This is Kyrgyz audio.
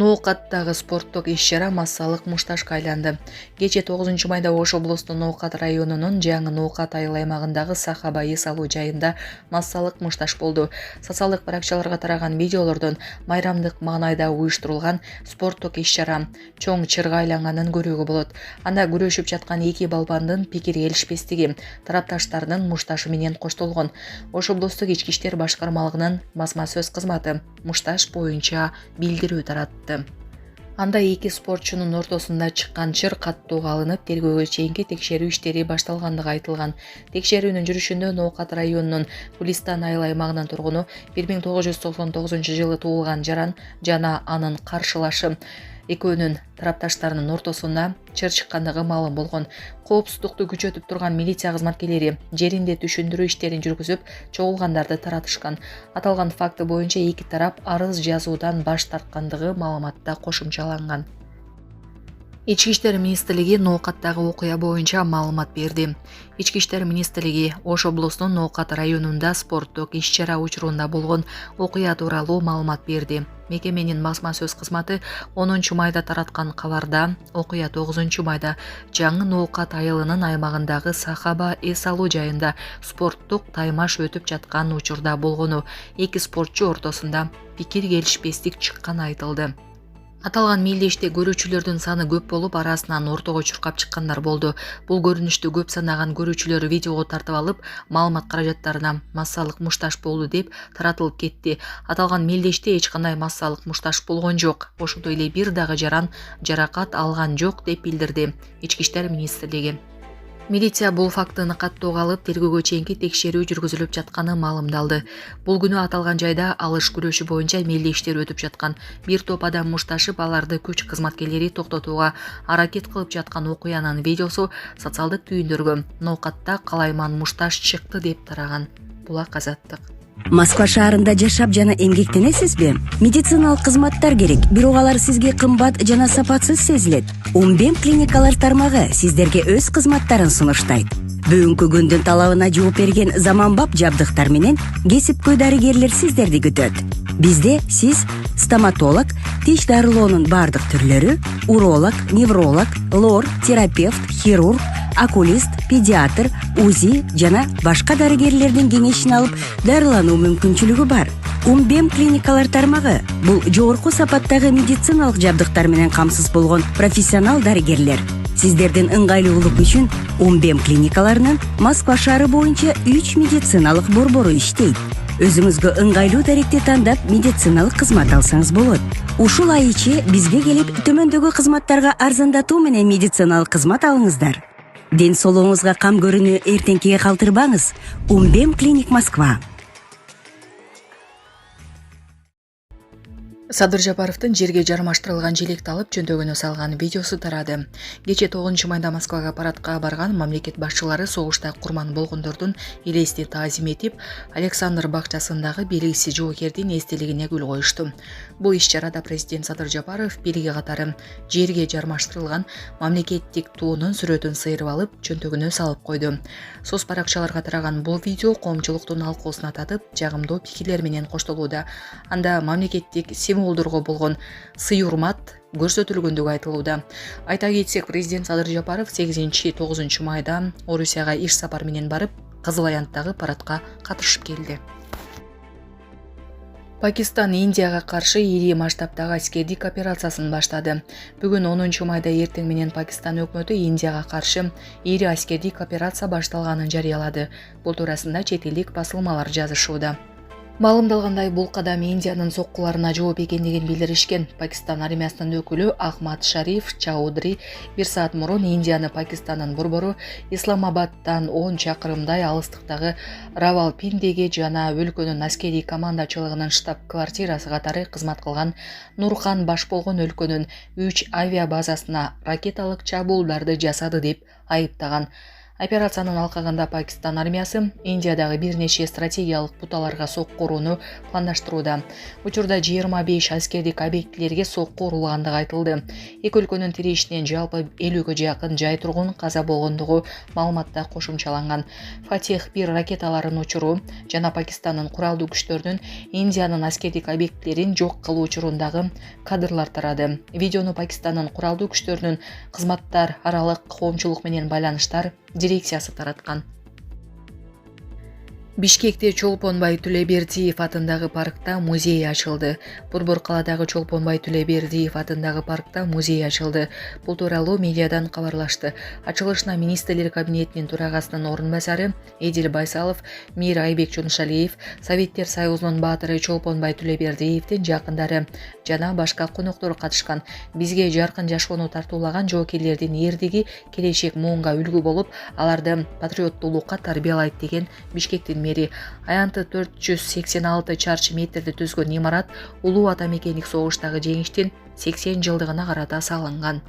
Ноокаттагы спорттук иш-чара массалык мушташка айланды. Кече 9 майда Ош облустунун Ноокат районунун жаңы Ноокат айыл аймагындагы Сахаба эс алуу жайында массалык мушташ болду. Социалдык баракчаларга тараган видеолордон майрамдык маанайда уюштурулган спорттук иш-чара чоң чырга айланганын көрүүгө болот. Анда күрөшүп жаткан эки балбандын пикир келишпестиги тарапташтардын мушташы менен коштолгон. Ош облустук ички иштер башкармалыгынын басма сөз кызматы мушташ боюнча билдирүү таратты. Анда эки спортчунун ортосунда чыккан чыр каттууга алынып, тергөөгө чейинки текшерүү иштери башталгандыгы айтылган. Текшерүүнүн жүрүшүндө Ноокат районунун Гулистан айыл аймагынын тургуну 1999 жылы туулган жаран жана анын каршылашы экөөнүн тарапташтарынын ортосуна чыр чыккандыгы маалым болгон. Коопсуздукту күчөтүп турган милиция кызматкерлери жеринде түшүндүрүү иштерин жүргүзүп, чогулгандарды таратышкан. Аталган факты боюнча эки тарап арыз жазуудан баш тарткандыгы маалыматта кошумчаланган. Ички иштер министрлиги Ноокаттагы окуя боюнча маалымат берди. Ички иштер министрлиги Ош облусунун Ноокат районунда спорттук иш-чара учурунда болгон окуя тууралуу маалымат берди. Мекеменин басма сөз кызматы 10 майда тараткан кабарда окуя 9 майда жаңы Ноокат айылынын аймагындагы Сахаба эс алуу жайында спорттук таймаш өтүп жаткан учурда болгону, эки спортчу ортосунда пикир келишпестик чыкканы айтылды. Аталган мелдеште көрүүчүлөрдүн саны көп болуп, арасынан ортого чуркап чыккандар болду. Бул көрүнүштү көп санаган көрүүчүлөр видеого тартып алып, маалымат каражаттарына массалык мушташ болду деп таратылып кетти. Аталган мелдеште эч кандай массалык мушташ болгон жок. Ошондой эле бир дагы жаран жаракат алган жок деп билдирди Ички иштер министрлиги. Милиция бул фактыны каттоого алып, тергөөгө чейинки текшерүү жүргүзүлүп жатканы маалымдалды. Бул күнү аталган жайда алыш күрөшү боюнча мелдештер өтүп жаткан. Бир топ адам мушташып, аларды күч кызматкерлери токтотууга аракет кылып жаткан окуянын видеосу социалдык түйүндөргө Ноокатта калайман мушташ чыкты деп тараган. Булак Азаттык. Москва шаарында жашап жана эмгектенесизби? Медициналык кызматтар керек, бирок алар сизге кымбат жана сапатсыз сезилет. Умбем клиникалар тармагы сиздерге өз кызматтарын сунуштайт. Бүгүнкү күндүн талабына жооп берген заманбап жабдыктар менен кесипкөй дарыгерлер сиздерди күтөт. Бизде сиз стоматолог, тиш дарылоонун бардык түрлөрү, уролог, невролог, лор, терапевт, хирург, окулист, педиатр, УЗИ жана башка дарыгерлердин кеңешин алып дарылануу мүмкүнчүлүгү бар. Умбем клиникалар тармагы бул жогорку сапаттагы медициналык жабдыктар менен камсыз болгон профессионал дарыгерлер. Сиздердин ыңгайлуулук үчүн Умбем клиникаларынын Москва шаары боюнча 3 медициналык борбору иштейт. Өзүңүзгө ыңгайлуу даректи тандап медициналык кызмат алсаңыз болот. Ушул ай ичи бизге келип төмөндөгү кызматтарга арзандатуу менен медициналык кызмат алыңыздар. Ден соолугуңузга кам көрүүнү эртеңкиге калтырбаңыз. Умбем клиник Москва. Садыр Жапаровдун жерге жармаштырылган желекти алып жөндөгөнү салган видеосу тарады. Кече 9 майда Москвага парадка барган мамлекет башчылары согушта курман болгондордун элесин таазим этип, Александр бакчасындагы белгисиз жоокердин эстелигине гүл коюшту. Бул иш-чарада президент Садыр Жапаров бириги катары жерге жармаштырылган мамлекеттик туунун сүрөтүн сыйрып алып, жөндөгөнү салып койду. Соц баракчаларга тараган бул видео коомчулуктун алкоосуна татып, жагымдуу пикирлер менен коштолууда. Анда мамлекеттик символдорго болгон сый-урмат көрсөтүлгөндүгү айтылууда. Айта кетсек, президент Садыр Жапаров 8-9 майда Орусияга иш сапар менен барып, Кызыл Аянттагы парадка катышып келди. Пакистан Индияга каршы ири масштабтагы аскердик операциясын баштады. Бүгүн 10 майда эртең менен Пакистан өкмөтү Индияга каршы ири аскердик операция башталганын жарыялады. Бул туурасында чет элдик басылмалар жазышууда. Маалымдалгандай, бул кадам Индиянын соккуларына жооп экендигин билдиришкен. Пакистан армиясынын өкүлү Ахмад Шариф Чаудри бир саат мурун Индияны Пакистандын борбору Исламабадтан 10 чакырымдай алыстыктагы Равалпиндиге жана өлкөнүн аскерий командачылыгынын штаб-квартирасы катары кызмат кылган Нурхан баш болгон өлкөнүн 3 авиабазасына ракеталык чабуулдарды жасады деп айыптаган. Операциянын алкагында Пакистан армиясы Индиядагы бир нече стратегиялык буталарга сокку урууну пландаштырууда. Учурда 25 аскердик объектилерге сокку урулгандыгы айтылды. Эки өлкөнүн тирешинен жалпы 50ге жакын жай тургун каза болгондугу маалыматта кошумчаланган. Фатих 1 ракеталарын учуруу жана Пакистандын куралдуу күчтөрүнүн Индиянын аскердик объектилерин жок кылуу учурундагы кадрлар тарады. Видеону Пакистандын куралдуу күчтөрүнүн кызматтар аралык коомчулук менен байланыштар дирекциясы тараткан. Бишкекте Чолпонбай Төлөбердиев атындагы паркта музей ачылды. Борбор каладагы Чолпонбай Төлөбердиев атындагы паркта музей ачылды. Бул тууралуу медиадан кабарлашты. Ачылышына министрлер кабинетинин төрагасынын орун басары Эдил Байсалов, Мир Айбек Жуншалиев, Советтер Союзунун баатыры Чолпонбай Төлөбердиевдин жакындары жана башка коноктор катышкан. Бизге жаркын жашоону тартуулаган жоокерлердин эрдиги келечек муунга үлгү болуп, аларды патриоттуулукка тарбиялайт деген Бишкектин мэри. Аянты 486 чарчы метрди түзгөн имарат улуу ата мекендик согуштагы жеңиштин 80 жылдыгына карата салынган.